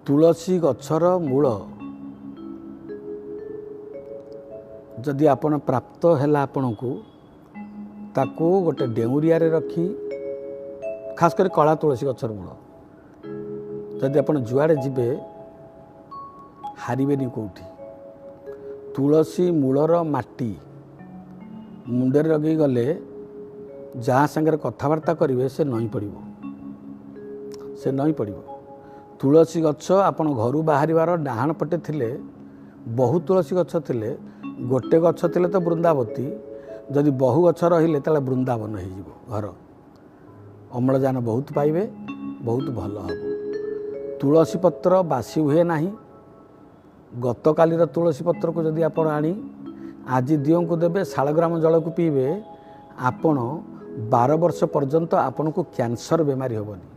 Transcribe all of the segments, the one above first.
तुलसी गछर मूल जदि आपण प्राप्त है आपण को ताको गोटे डेउरिया रखी खास कर कला तुलसी गछर मूल जदि आपण जुआड़े जीवे हारबेनी कौटी तुलसी मूलर माटी मुंडे लगे गले जहाँ सागर कथबार्ता करेंगे से नई पड़ो तुलसी गछ आपण घर बाहर डाहाण पटे थिले बहुत तुलसी गछ थिले गोटे गछ थिले तो वृंदावती जदि बहु गछ रहिले ताले वृंदावन हो घर अम्लजान बहुत पाइबे बहुत भल हम तुलसी पत्र बासी हुए ना गत कालीर तुलसी पत्र को जदि आपण आनी आज दियों को देवे शालग्राम जल को पीबे आपण 12 वर्ष पर्यंत आपण को कैंसर बेमारी हेनी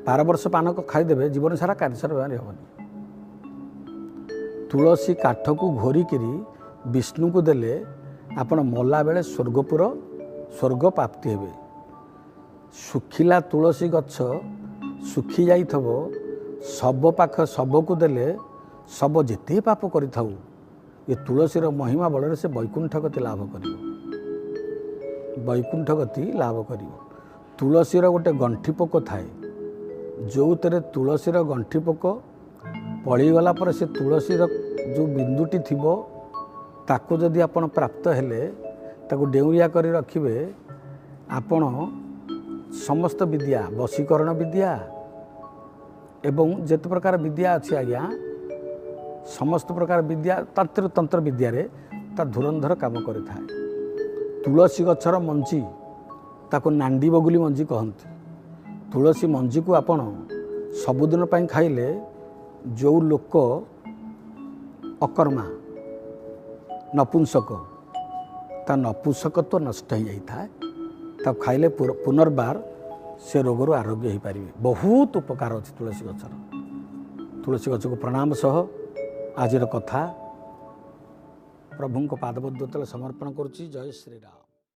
12 वर्ष पान को खाईदेवे जीवन सारा कैंसर बेमारी हेनी तुलसी काठ को घोरिकी विष्णु को देले आपण मला बेले स्वर्ग प्राप्ति हेबे सुखिला तुलसी गछ सुखी जाइथबो शब पाख शब को देले शब जेते पाप करिथाउ ये तुलसीर महिमा बल से वैकुंठ गति लाभ कर वैकुंठ गति लाभ कर तुलसीर गोटे गंठी पोक थाए जो तेरे तुलसीर गंठी पोक पड़गला पर से तुलसीर जो बिंदुटी थी ताको जदि आपण प्राप्त हेले ताको डेउरिया करी रखिबे आपण समस्त विद्या वशीकरण विद्या एवं जेते प्रकार विद्या अच्छी आज्ञा समस्त प्रकार विद्या तंत्र विद्या रे ता धुरंधर काम करि थाए तुलसी गछर मंजी ताको नांडी बगुली मंजी कहती तुलसी मंजी को आपण सबुदिन पाई खाइले जो लोक अकर्मा नपुंसक ता नपुंसकत्व नष्ट हो जाए तब खाइले पुनर्बार से रोगर आरोग्य हो पारे बहुत उपकार अच्छी तुलसी गछर तुलसी गछ को प्रणाम सह आजिर कथा प्रभु पादपद्म तले समर्पण करुच्ची। जय श्री राम।